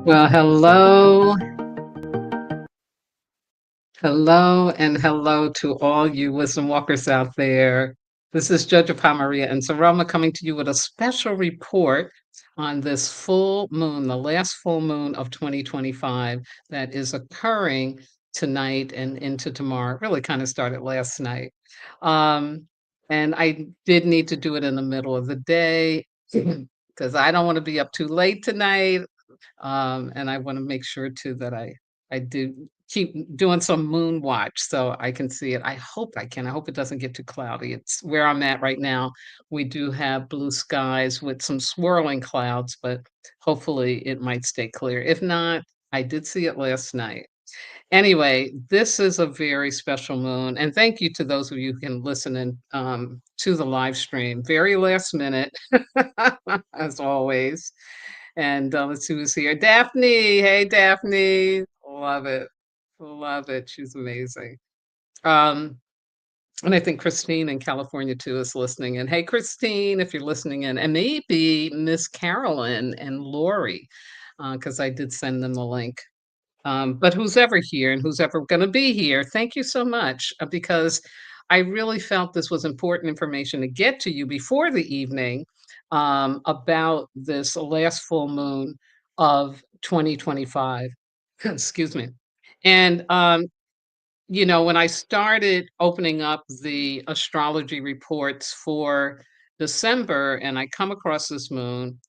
Well, hello, hello, and hello to all you wisdom walkers out there. This is Jojopah Maria and Saroma coming to you with a special report on this full moon, the last full moon of 2025 that is occurring tonight and into tomorrow. It really kind of started last night. Um, and I did need to do it in the middle of the day because I don't want to be up too late tonight. And I want to make sure too that I do keep doing some moon watch so I can see it. I hope I can. I hope it doesn't get too cloudy. It's where I'm at right now. We do have blue skies with some swirling clouds, but hopefully it might stay clear. If not, I did see it last night. Anyway, this is a very special moon, and thank you to those of you who can listen in to the live stream. Very last minute, as always. And, let's see who's here. Daphne! Hey, Daphne. Love it. Love it. She's amazing. Um, and I think Christine in California too is listening in. Hey, Christine, if you're listening in, and maybe Miss Carolyn and Lori, because I did send them the link. But who's ever here and who's ever gonna be here, thank you so much, because I really felt this was important information to get to you before the evening, about this last full moon of 2025. Excuse me. And, when I started opening up the astrology reports for December and I come across this moon,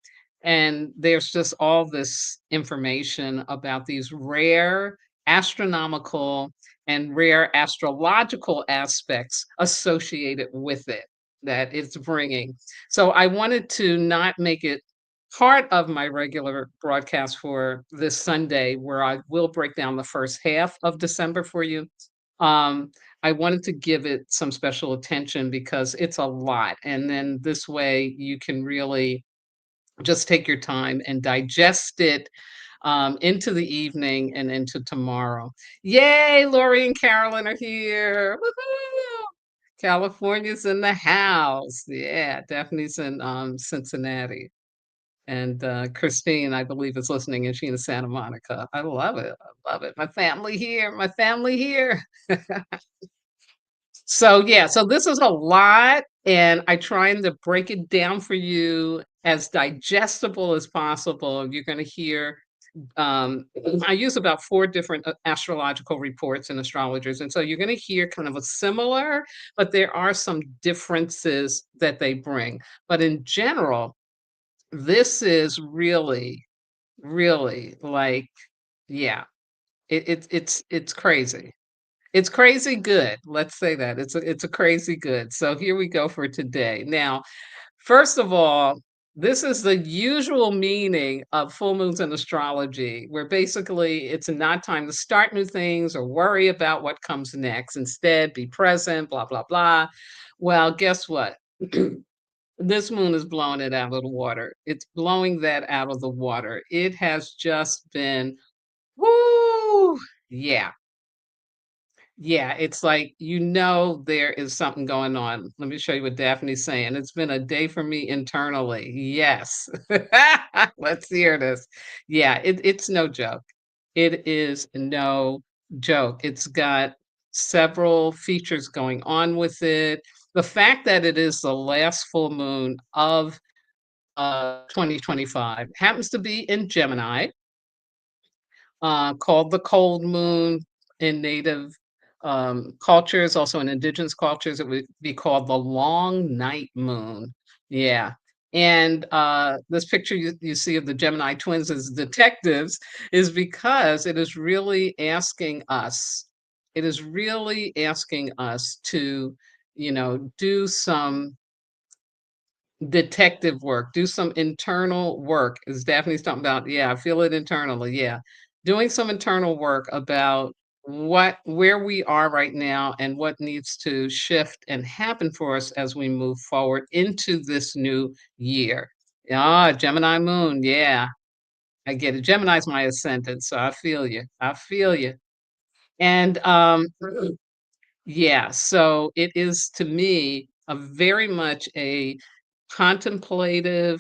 and there's just all this information about these rare astronomical and rare astrological aspects associated with it that it's bringing. So I wanted to not make it part of my regular broadcast for this Sunday, where I will break down the first half of December for you. Um, I wanted to give it some special attention because it's a lot. And then this way you can really just take your time and digest it into the evening and into tomorrow. Yay, Lori and Carolyn are here. Woohoo! California's in the house. Yeah, Daphne's in Cincinnati. And Christine, I believe, is listening, and she's in Santa Monica. I love it. I love it. My family here. My family here. So yeah, so this is a lot, and I trying to break it down for you as digestible as possible. You're going to hear I use about four different astrological reports and astrologers, and so you're going to hear kind of a similar, but there are some differences that they bring. But in general, this is really, really like, yeah, it's crazy. It's crazy good. Let's say that. It's a crazy good. So here we go for today. Now, first of all, this is the usual meaning of full moons in astrology, where basically it's not time to start new things or worry about what comes next. Instead, be present, blah, blah, blah. Well, guess what? This moon is blowing it out of the water. It's blowing that out of the water. It has just been, whoo, yeah. Yeah, it's like, there is something going on. Let me show you what Daphne's saying. It's been a day for me internally. Yes. Let's hear this. Yeah, it's no joke. It is no joke. It's got several features going on with it. The fact that it is the last full moon of 2025 happens to be in Gemini, called the cold moon in native cultures, also in indigenous cultures, it would be called the long night moon. Yeah. And this picture you see of the Gemini twins as detectives is because it is really asking us to, do some detective work, do some internal work, as Daphne's talking about. Yeah, I feel it internally. Yeah. Doing some internal work about where we are right now and what needs to shift and happen for us as we move forward into this new year. Ah, Gemini moon. Yeah, I get it. Gemini's my ascendant, so I feel you. I feel you. And yeah, so it is to me a very much a contemplative,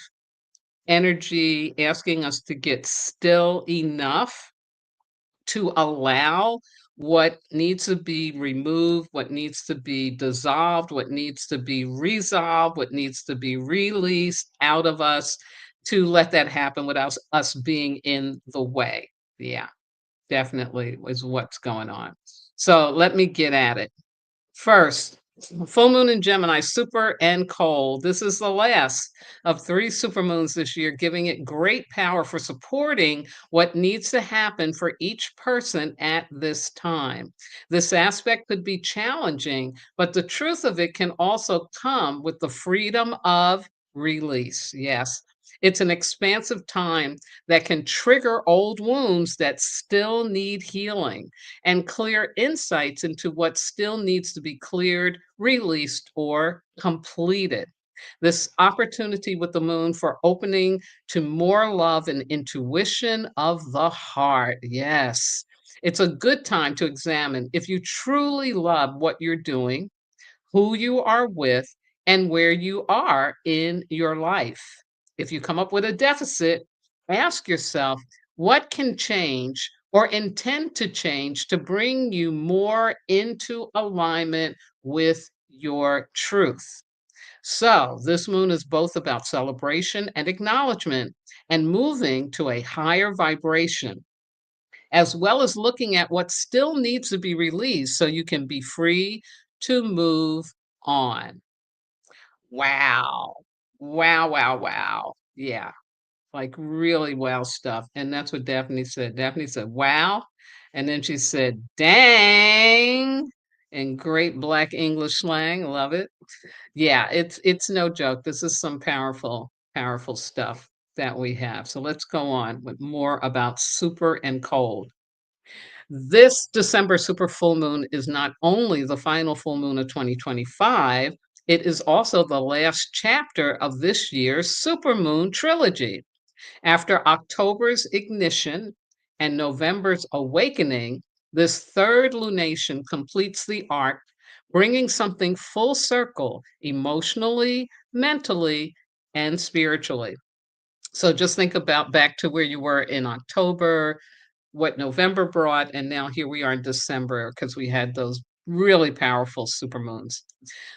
energy asking us to get still enough to allow what needs to be removed, what needs to be dissolved, what needs to be resolved, what needs to be released out of us, to let that happen without us being in the way. Yeah, definitely is what's going on. So let me get at it. First, full moon in Gemini, super and cold. This is the last of three supermoons this year, giving it great power for supporting what needs to happen for each person at this time. This aspect could be challenging, but the truth of it can also come with the freedom of release. Yes. It's an expansive time that can trigger old wounds that still need healing and clear insights into what still needs to be cleared, released, or completed. This opportunity with the moon for opening to more love and intuition of the heart. Yes. It's a good time to examine if you truly love what you're doing, who you are with, and where you are in your life. If you come up with a deficit, ask yourself what can change or intend to change to bring you more into alignment with your truth. So, this moon is both about celebration and acknowledgement and moving to a higher vibration, as well as looking at what still needs to be released so you can be free to move on. Wow. Wow, wow, wow. Yeah, like really wow stuff. And that's what Daphne said. Daphne said, wow. And then she said, dang, in great black English slang. Love it. Yeah, it's no joke. This is some powerful, powerful stuff that we have. So let's go on with more about super and cold. This December super full moon is not only the final full moon of 2025, it is also the last chapter of this year's supermoon trilogy. After October's ignition and November's awakening, this third lunation completes the arc, bringing something full circle emotionally, mentally, and spiritually. So just think about back to where you were in October, what November brought, and now here we are in December because we had those really powerful supermoons.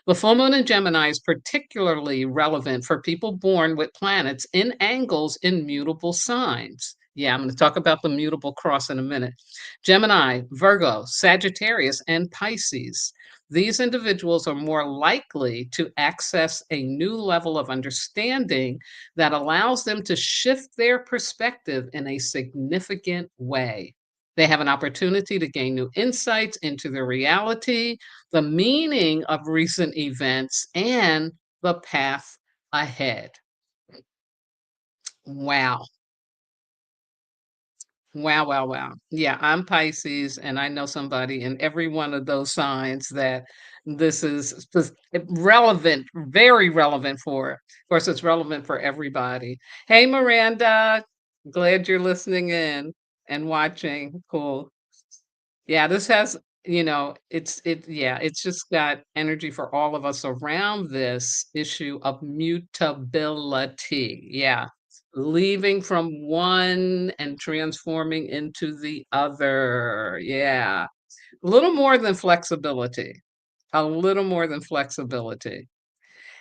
The full moon in Gemini is particularly relevant for people born with planets in angles in mutable signs. Yeah, I'm going to talk about the mutable cross in a minute. Gemini, Virgo, Sagittarius, and Pisces. These individuals are more likely to access a new level of understanding that allows them to shift their perspective in a significant way. They have an opportunity to gain new insights into their reality, the meaning of recent events, and the path ahead. Wow. Wow, wow, wow. Yeah, I'm Pisces, and I know somebody in every one of those signs that this is relevant, very relevant for. Of course, it's relevant for everybody. Hey, Miranda, glad you're listening in and watching. Cool. Yeah, this has, yeah, it's just got energy for all of us around this issue of mutability. Yeah. Leaving from one and transforming into the other. Yeah. A little more than flexibility. A little more than flexibility.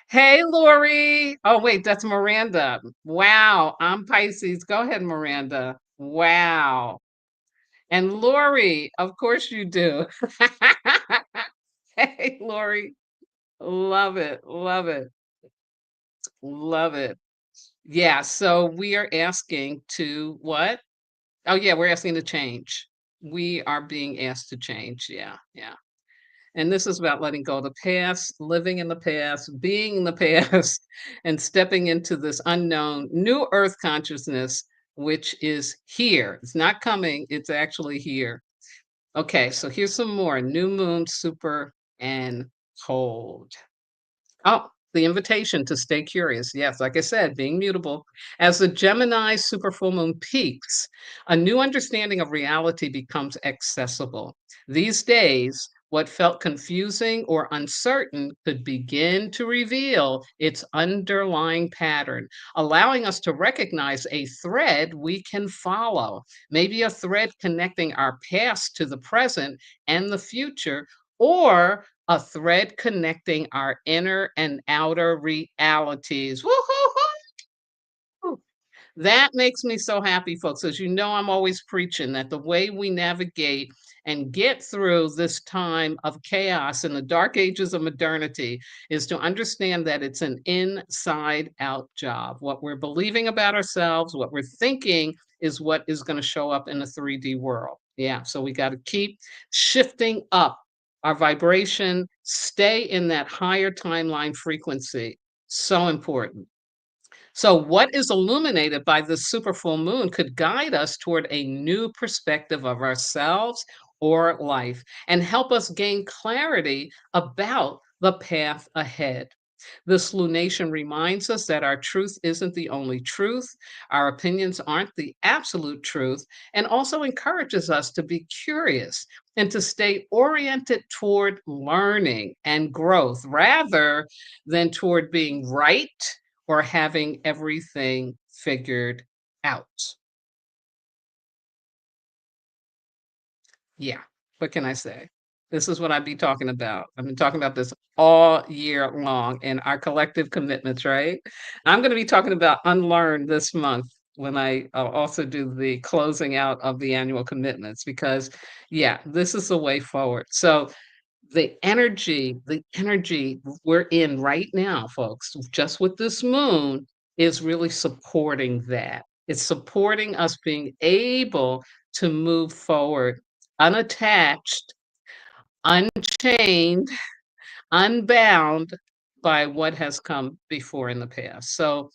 Hey, Lori. Oh, wait, that's Miranda. Wow. I'm Pisces. Go ahead, Miranda. Wow. And Lori, of course you do. Hey, Lori. Love it. Love it. Love it. Yeah. So we are asking to what? Oh, yeah. We're asking to change. We are being asked to change. Yeah. Yeah. And this is about letting go of the past, living in the past, being in the past, and stepping into this unknown new earth consciousness, which is here. It's not coming, it's actually here. Okay, so here's some more new moon, super, and cold. Oh, the invitation to stay curious. Yes, like I said, being mutable. As the Gemini super full moon peaks, a new understanding of reality becomes accessible. These days, What felt confusing or uncertain could begin to reveal its underlying pattern, allowing us to recognize a thread we can follow. Maybe a thread connecting our past to the present and the future, or a thread connecting our inner and outer realities. Woo-hoo-hoo! That makes me so happy, folks. As you know, I'm always preaching that the way we navigate and get through this time of chaos in the dark ages of modernity is to understand that it's an inside out job. What we're believing about ourselves, what we're thinking is what is going to show up in the 3D world. Yeah. So we got to keep shifting up our vibration, stay in that higher timeline frequency. So important. So, what is illuminated by this super full moon could guide us toward a new perspective of ourselves or life and help us gain clarity about the path ahead. This lunation reminds us that our truth isn't the only truth, our opinions aren't the absolute truth, and also encourages us to be curious and to stay oriented toward learning and growth rather than toward being right or having everything figured out. Yeah. What can I say? This is what I'd be talking about. I've been talking about this all year long in our collective commitments, right? I'm going to be talking about unlearn this month when I also do the closing out of the annual commitments because, yeah, this is the way forward. So, the energy we're in right now, folks, just with this moon is really supporting that. It's supporting us being able to move forward unattached, unchained, unbound by what has come before in the past. So,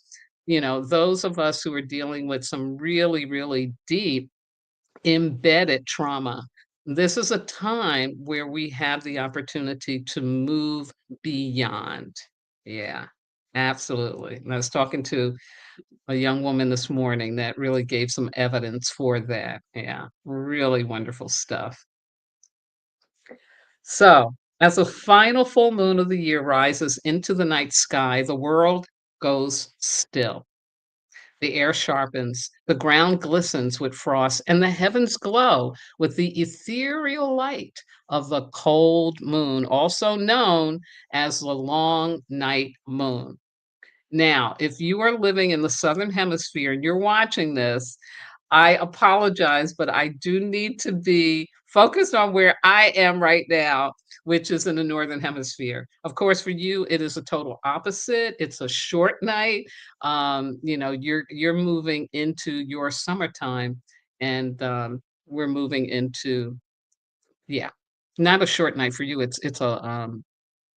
those of us who are dealing with some really, really deep embedded trauma. This is a time where we have the opportunity to move beyond. Yeah, absolutely. And I was talking to a young woman this morning that really gave some evidence for that. Yeah, really wonderful stuff. So, as the final full moon of the year rises into the night sky, the world goes still. The air sharpens, the ground glistens with frost, and the heavens glow with the ethereal light of the cold moon, also known as the long night moon. Now, if you are living in the Southern Hemisphere and you're watching this, I apologize, but I do need to be focused on where I am right now, which is in the Northern Hemisphere. Of course, for you, it is a total opposite. It's a short night. You're moving into your summertime, and we're moving into yeah, not a short night for you. It's a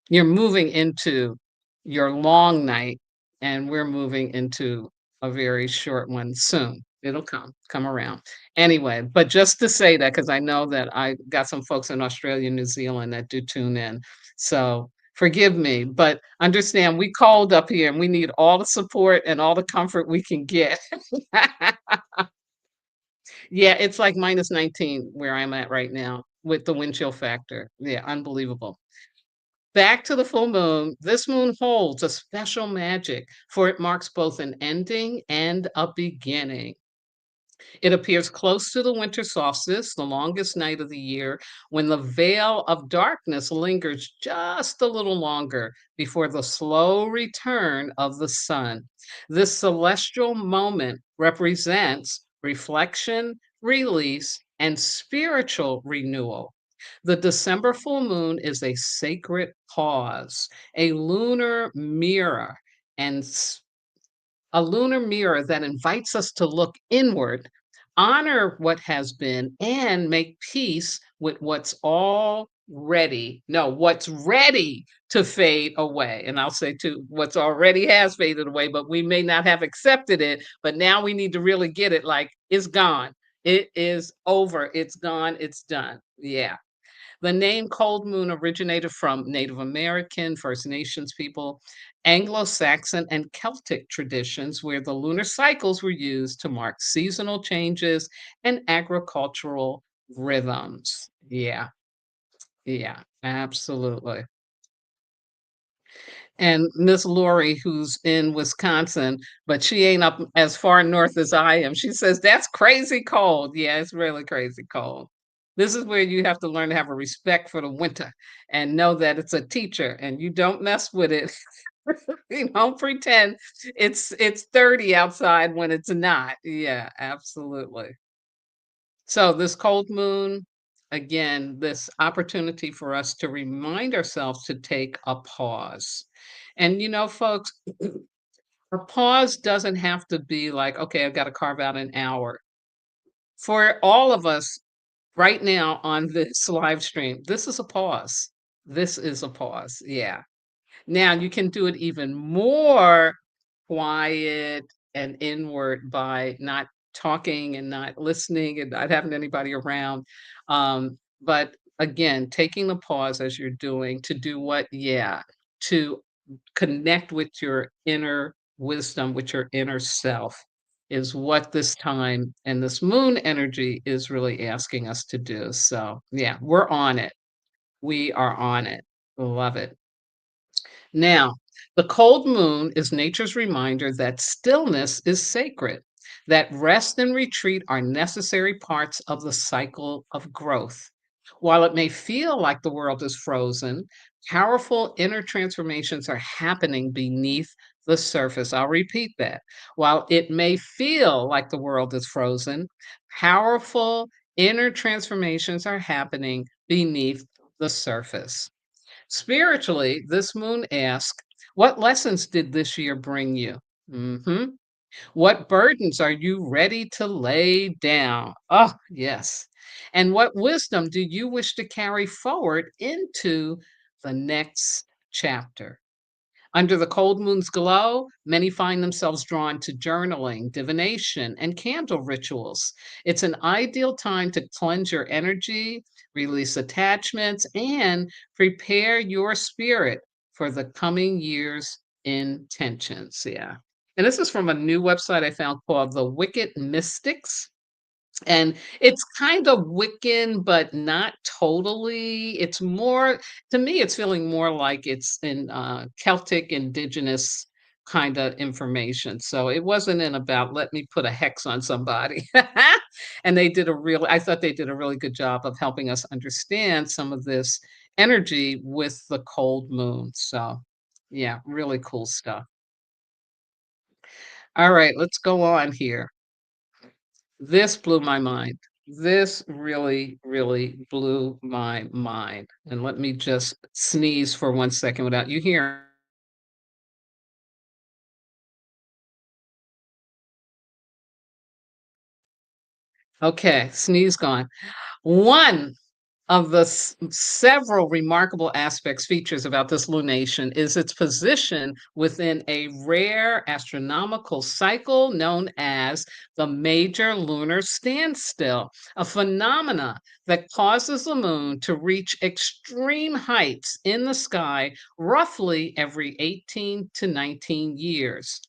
you're moving into your long night, and we're moving into a very short one soon. It'll come around. Anyway, but just to say that, because I know that I got some folks in Australia, New Zealand that do tune in. So forgive me, but understand we cold up here and we need all the support and all the comfort we can get. Yeah, it's like minus 19 where I'm at right now with the wind chill factor. Yeah, unbelievable. Back to the full moon, this moon holds a special magic, for it marks both an ending and a beginning. It appears close to the winter solstice, the longest night of the year, when the veil of darkness lingers just a little longer before the slow return of the sun. This celestial moment represents reflection, release, and spiritual renewal. The December full moon is a sacred pause, a lunar mirror, and a lunar mirror that invites us to look inward, honor what has been, and make peace with what's ready to fade away. And I'll say too, what's already has faded away, but we may not have accepted it. But now we need to really get it like it's gone. It is over. It's gone. It's done. Yeah. The name Cold Moon originated from Native American, First Nations people, Anglo Saxon, and Celtic traditions where the lunar cycles were used to mark seasonal changes and agricultural rhythms. Yeah. Yeah, absolutely. And Miss Lori, who's in Wisconsin, but she ain't up as far north as I am, she says, "That's crazy cold." Yeah, it's really crazy cold. This is where you have to learn to have a respect for the winter and know that it's a teacher and you don't mess with it. You don't pretend it's 30 outside when it's not. Yeah, absolutely. So this cold moon, again, this opportunity for us to remind ourselves to take a pause. And folks, a pause doesn't have to be like, okay, I've got to carve out an hour. For all of us right now on this live stream, this is a pause. This is a pause. Yeah. Now you can do it even more quiet and inward by not talking and not listening and not having anybody around. But again, taking the pause as you're doing to do what? Yeah, to connect with your inner wisdom, with your inner self, is what this time and this moon energy is really asking us to do. So, yeah, we're on it. We are on it. Love it. Now, the cold moon is nature's reminder that stillness is sacred, that rest and retreat are necessary parts of the cycle of growth. While it may feel like the world is frozen, powerful inner transformations are happening beneath the surface. I'll repeat that. While it may feel like the world is frozen, powerful inner transformations are happening beneath the surface. Spiritually, this moon asks, what lessons did this year bring you? What burdens are you ready to lay down? Oh, yes. And what wisdom do you wish to carry forward into the next chapter? Under the cold moon's glow, many find themselves drawn to journaling, divination, and candle rituals. It's an ideal time to cleanse your energy, release attachments, and prepare your spirit for the coming year's intentions. Yeah. And this is from a new website I found called The Wicked Mystics. And it's kind of Wiccan, but not totally. It's more, to me, it's feeling more like it's in Celtic indigenous kind of information. So it wasn't in about let me put a hex on somebody. And I thought they did a really good job of helping us understand some of this energy with the cold moon. So yeah, really cool stuff. All right, let's go on here. This blew my mind. This really, really blew my mind. And let me just sneeze for 1 second without you hearing. Okay, sneeze gone. One of the several remarkable aspects, features about this lunation is its position within a rare astronomical cycle known as the major lunar standstill, a phenomena that causes the moon to reach extreme heights in the sky roughly every 18 to 19 years.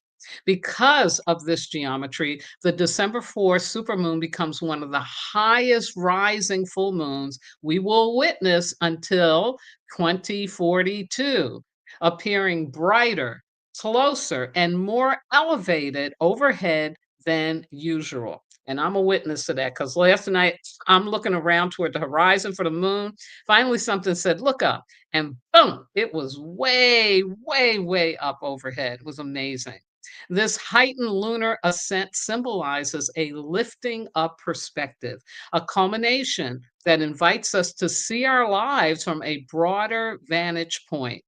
Because of this geometry, the December 4th supermoon becomes one of the highest rising full moons we will witness until 2042, appearing brighter, closer, and more elevated overhead than usual. And I'm a witness to that because last night I'm looking around toward the horizon for the moon. Finally, something said, look up, and boom, it was way, way, way up overhead. It was amazing. This heightened lunar ascent symbolizes a lifting up perspective, a culmination that invites us to see our lives from a broader vantage point,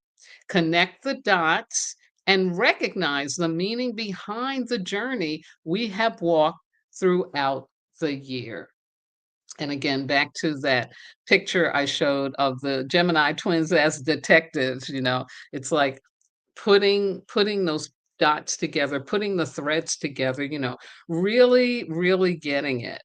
connect the dots, and recognize the meaning behind the journey we have walked throughout the year. And again, back to that picture I showed of the Gemini twins as detectives, it's like putting those dots together, putting the threads together, really, really getting it,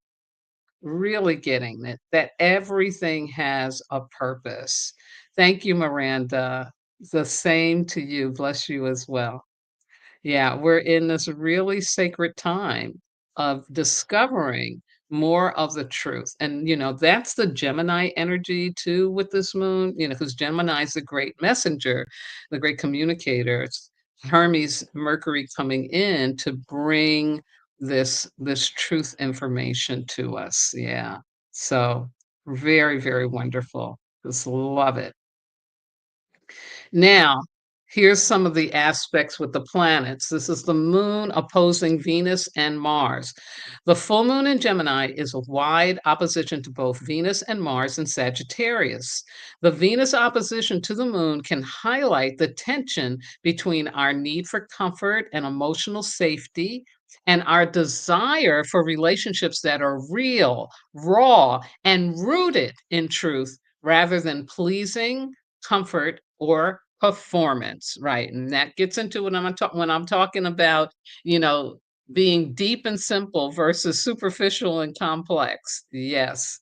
really getting it, that everything has a purpose. Thank you, Miranda. The same to you. Bless you as well. Yeah, we're in this really sacred time of discovering more of the truth. And, that's the Gemini energy too with this moon, because Gemini is the great messenger, the great communicator. It's Hermes, Mercury coming in to bring this truth information to us. Yeah. So very, very wonderful. Just love it. Now, here's some of the aspects with the planets. This is the moon opposing Venus and Mars. The full moon in Gemini is a wide opposition to both Venus and Mars in Sagittarius. The Venus opposition to the moon can highlight the tension between our need for comfort and emotional safety and our desire for relationships that are real, raw, and rooted in truth rather than pleasing, comfort, or performance, right? And that gets into when I'm talking about, you know, being deep and simple versus superficial and complex. Yes.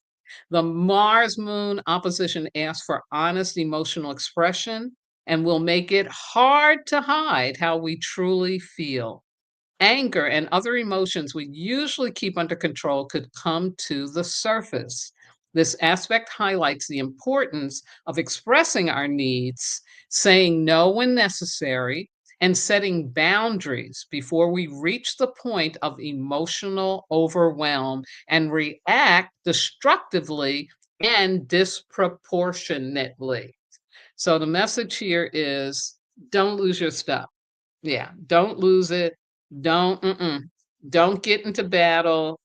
The Mars Moon opposition asks for honest emotional expression and will make it hard to hide how we truly feel. Anger and other emotions we usually keep under control could come to the surface. This aspect highlights the importance of expressing our needs, saying no when necessary, and setting boundaries before we reach the point of emotional overwhelm and react destructively and disproportionately. So the message here is don't lose your stuff. Yeah, don't lose it. Don't get into battle,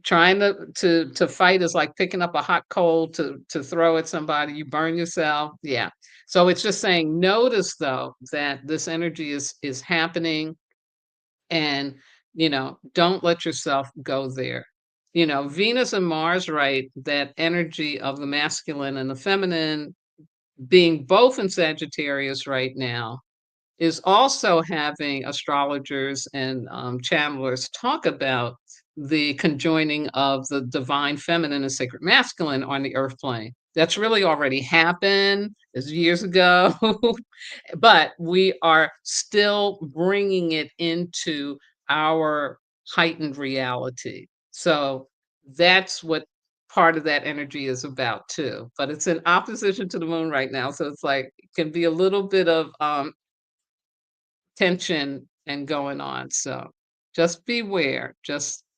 trying to fight is like picking up a hot coal to throw at somebody, you burn yourself. Yeah. So it's just saying notice though that this energy is happening and, don't let yourself go there. Venus and Mars, right? That energy of the masculine and the feminine being both in Sagittarius right now is also having astrologers and channelers talk about the conjoining of the divine feminine and sacred masculine on the earth plane. That's really already happened is years ago, but we are still bringing it into our heightened reality. So that's what part of that energy is about too. But it's in opposition to the moon right now, so it's like it can be a little bit of tension and going on. So just beware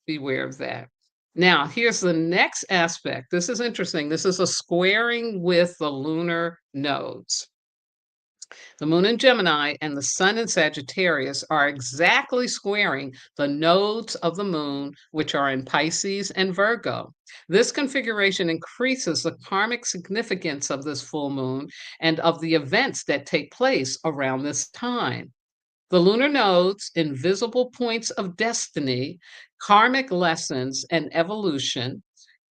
of that. Now, here's the next aspect. This is interesting. This is a squaring with the lunar nodes. The moon in Gemini and the sun in Sagittarius are exactly squaring the nodes of the moon, which are in Pisces and Virgo. This configuration increases the karmic significance of this full moon and of the events that take place around this time. The lunar nodes, invisible points of destiny, karmic lessons, and evolution,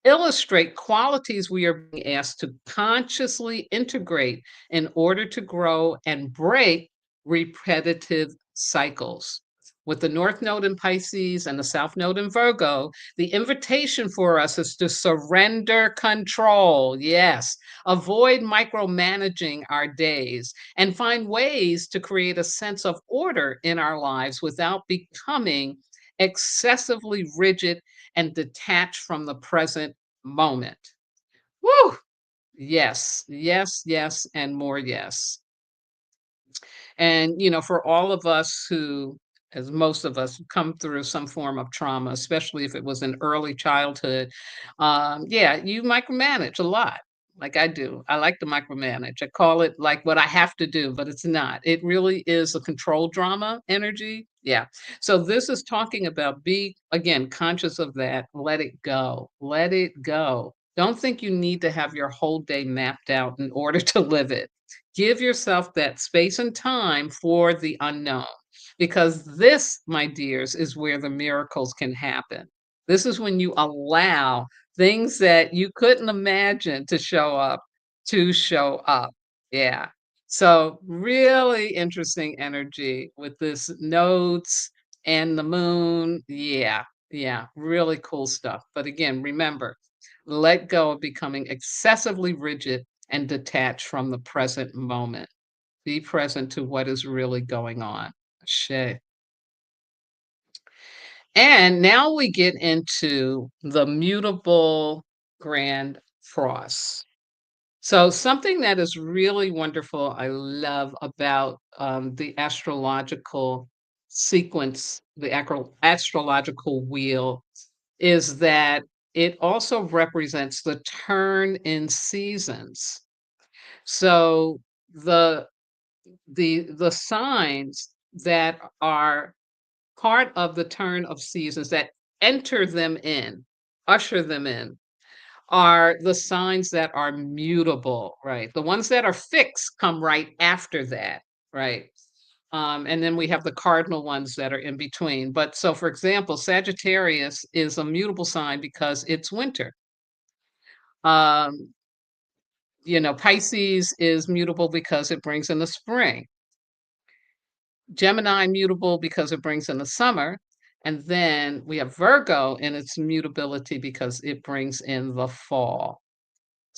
illustrate qualities we are being asked to consciously integrate in order to grow and break repetitive cycles. With the North Node in Pisces and the South Node in Virgo, the invitation for us is to surrender control. Yes, avoid micromanaging our days and find ways to create a sense of order in our lives without becoming excessively rigid and detached from the present moment. Woo! Yes, yes, yes, and more yes. And, for all of us who, as most of us, come through some form of trauma, especially if it was in early childhood, yeah, you micromanage a lot, like I do. I like to micromanage. I call it like what I have to do, but it's not. It really is a control drama energy. Yeah. So this is talking about be, again, conscious of that. Let it go. Let it go. Don't think you need to have your whole day mapped out in order to live it. Give yourself that space and time for the unknown because this, my dears, is where the miracles can happen. This is when you allow things that you couldn't imagine to show up. Yeah. So, really interesting energy with this nodes and the moon. Yeah. Yeah. Really cool stuff. But again, remember, let go of becoming excessively rigid and detach from the present moment. Be present to what is really going on. Shay. And now we get into the mutable grand cross. So, something that is really wonderful, I love about the astrological sequence, the astrological wheel, is that it also represents the turn in seasons. So, the the signs that are part of the turn of seasons that enter them in, usher them in, are the signs that are mutable, right? The ones that are fixed come right after that, right? And then we have the cardinal ones that are in between. But so, for example, Sagittarius is a mutable sign because it's winter. Um, Pisces is mutable because it brings in the spring. Gemini mutable because it brings in the summer. And then we have Virgo in its mutability because it brings in the fall.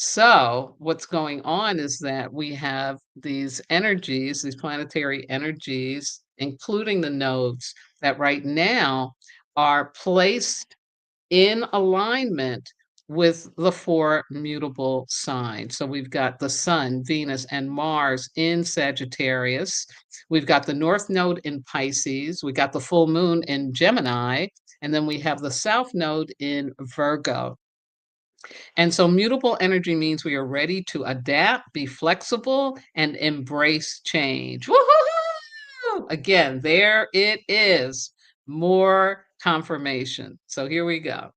So, what's going on is that we have these energies, these planetary energies, including the nodes, that right now are placed in alignment with the four mutable signs. So we've got the Sun, Venus, and Mars in Sagittarius. We've got the North Node in Pisces. We got the full moon in Gemini. And then we have the South Node in Virgo. And so mutable energy means we are ready to adapt, be flexible, and embrace change. Woo-hoo-hoo! Again, there it is. More confirmation. So here we go.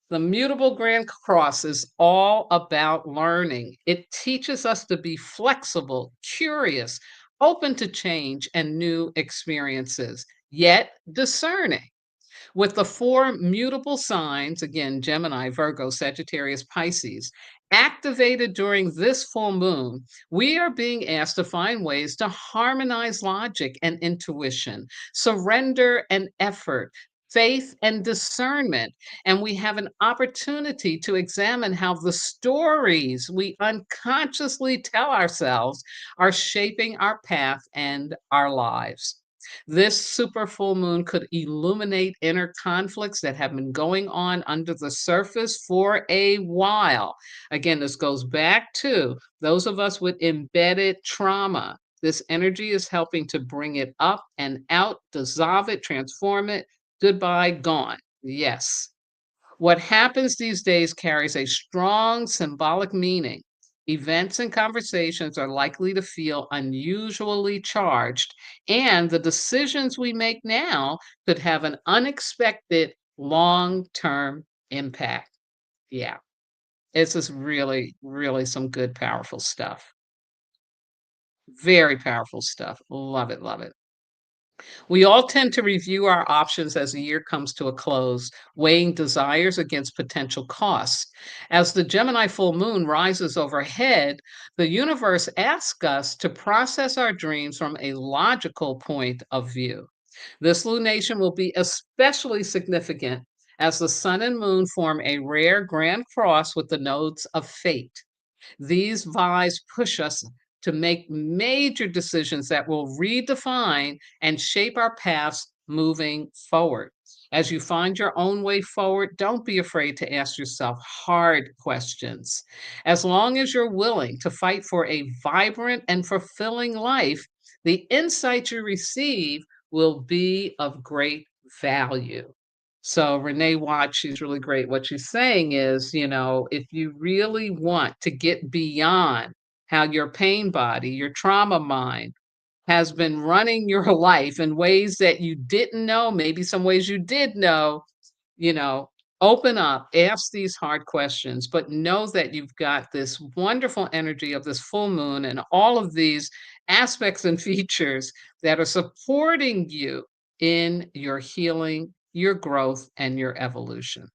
The mutable Grand Cross is all about learning. It teaches us to be flexible, curious, open to change and new experiences, yet discerning. With the four mutable signs, again, Gemini, Virgo, Sagittarius, Pisces, activated during this full moon, we are being asked to find ways to harmonize logic and intuition, surrender and effort, faith and discernment. And we have an opportunity to examine how the stories we unconsciously tell ourselves are shaping our path and our lives. This super full moon could illuminate inner conflicts that have been going on under the surface for a while. Again, this goes back to those of us with embedded trauma. This energy is helping to bring it up and out, dissolve it, transform it. Goodbye, gone. Yes. What happens these days carries a strong symbolic meaning. Events and conversations are likely to feel unusually charged, and the decisions we make now could have an unexpected long term impact. Yeah, this is really, really some good, powerful stuff. Very powerful stuff. Love it, love it. We all tend to review our options as the year comes to a close, weighing desires against potential costs. As the Gemini full moon rises overhead, the universe asks us to process our dreams from a logical point of view. This lunation will be especially significant as the sun and moon form a rare grand cross with the nodes of fate. These vibes push us to make major decisions that will redefine and shape our paths moving forward. As you find your own way forward, don't be afraid to ask yourself hard questions. As long as you're willing to fight for a vibrant and fulfilling life, the insights you receive will be of great value. So Renee Watts, she's really great. What she's saying is, if you really want to get beyond how your pain body, your trauma mind has been running your life in ways that you didn't know, maybe some ways you did know, you know, open up, ask these hard questions, but know that you've got this wonderful energy of this full moon and all of these aspects and features that are supporting you in your healing, your growth, and your evolution.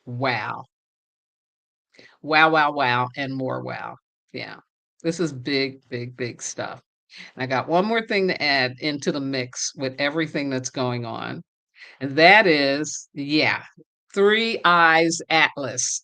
Wow. Wow, wow, wow, and more wow. Yeah. This is big, big, big stuff. And I got one more thing to add into the mix with everything that's going on. And that is, yeah, Three Eyes Atlas.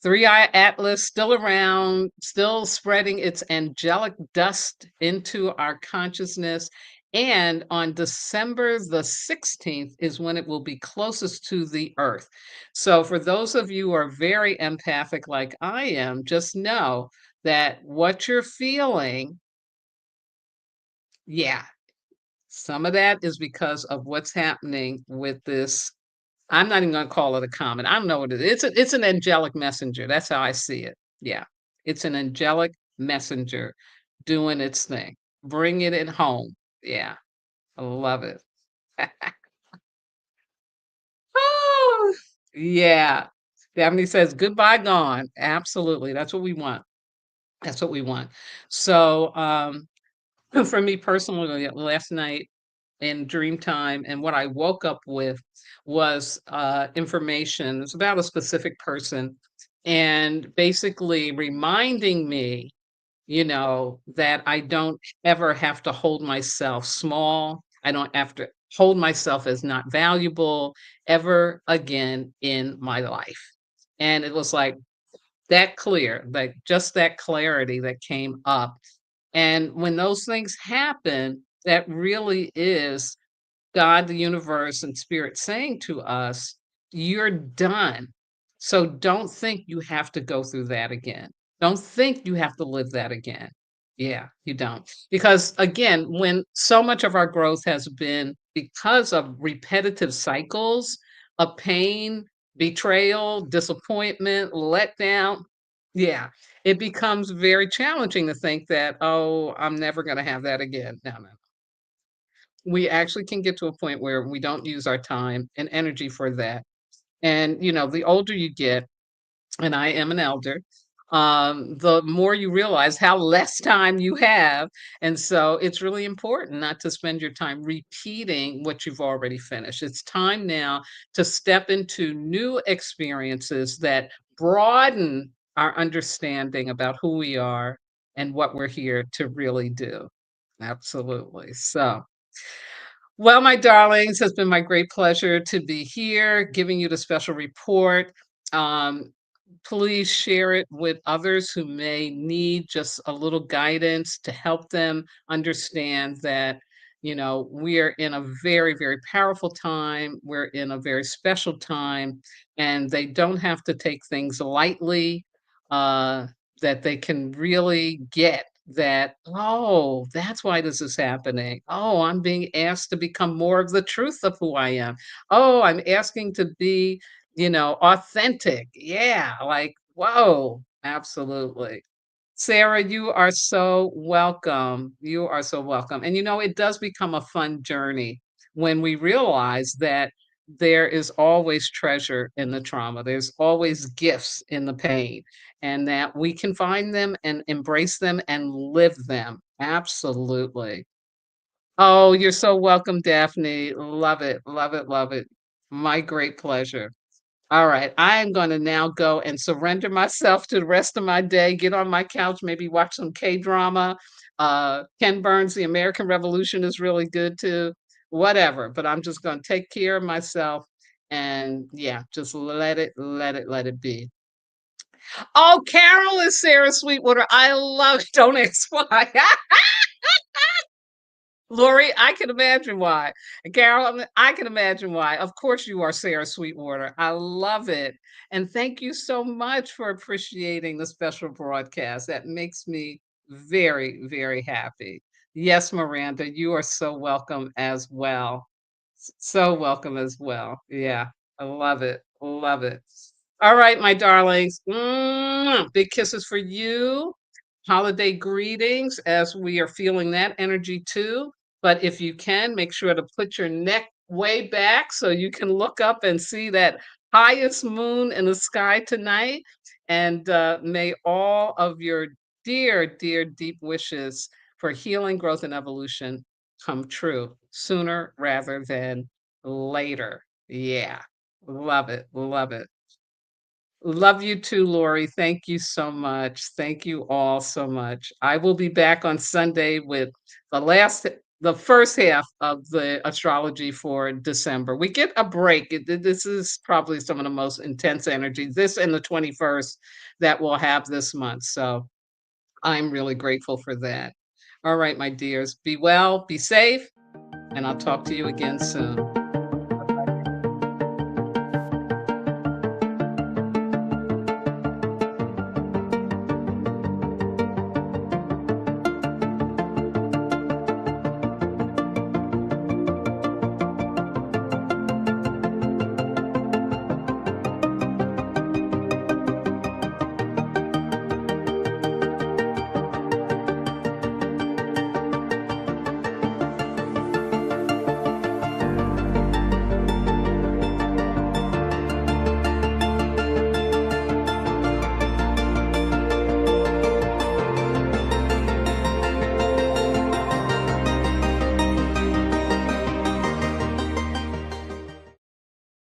Three Eye Atlas still around, still spreading its angelic dust into our consciousness. And on December the 16th is when it will be closest to the Earth. So, for those of you who are very empathic like I am, just know that what you're feeling, yeah, some of that is because of what's happening with this. I'm not even gonna call it a comet. I don't know what it is. It's an angelic messenger. That's how I see it. Yeah. It's an angelic messenger doing its thing, bringing it home. Yeah. I love it. Oh, yeah. Daphne says, "Goodbye, gone." Absolutely. That's what we want. That's what we want. So, for me personally, last night in dream time, and what I woke up with was information. It's about a specific person, and basically reminding me, that I don't ever have to hold myself small. I don't have to hold myself as not valuable ever again in my life. And it was like that clear, like just that clarity that came up. And when those things happen, that really is God, the universe, and spirit saying to us, "You're done. So don't think you have to go through that again. Don't think you have to live that again." Yeah, you don't. Because again, when so much of our growth has been because of repetitive cycles of pain, betrayal, disappointment, letdown, yeah, it becomes very challenging to think that, "Oh, I'm never going to have that again." No, no, we actually can get to a point where we don't use our time and energy for that. And, the older you get, and I am an elder, the more you realize how less time you have. And so it's really important not to spend your time repeating what you've already finished. It's time now to step into new experiences that broaden our understanding about who we are and what we're here to really do. Absolutely. So, well, my darlings, it's been my great pleasure to be here giving you the special report. Um, Please share it with others who may need just a little guidance to help them understand that, we are in a very, very powerful time. We're in a very special time, and they don't have to take things lightly, that they can really get that, oh, that's why this is happening. Oh, I'm being asked to become more of the truth of who I am. Oh, I'm asking to be, authentic. Yeah, like, whoa, absolutely. Sarah, you are so welcome. You are so welcome. And it does become a fun journey when we realize that there is always treasure in the trauma. There's always gifts in the pain, and that we can find them and embrace them and live them. Absolutely. Oh, you're so welcome, Daphne. Love it. Love it. Love it. My great pleasure. All right, I am gonna now go and surrender myself to the rest of my day, get on my couch, maybe watch some K-drama. Ken Burns' The American Revolution is really good too. Whatever, but I'm just gonna take care of myself and yeah, just let it be. Oh, Carol is Sarah Sweetwater. I love don't ask why. Lori, I can imagine why. And Carol, I can imagine why. Of course, you are Sarah Sweetwater. I love it. And thank you so much for appreciating the special broadcast. That makes me very, very happy. Yes, Miranda, you are so welcome as well. So welcome as well. Yeah, I love it. Love it. All right, my darlings. Big kisses for you. Holiday greetings as we are feeling that energy too. But if you can, make sure to put your neck way back so you can look up and see that highest moon in the sky tonight. And may all of your dear, dear, deep wishes for healing, growth, and evolution come true sooner rather than later. Yeah. Love it. Love it. Love you too, Lori. Thank you so much. Thank you all so much. I will be back on Sunday with the first half of the astrology for December. We get a break. This is probably some of the most intense energy, this and the 21st that we'll have this month. So I'm really grateful for that. All right, my dears, be well, be safe, and I'll talk to you again soon.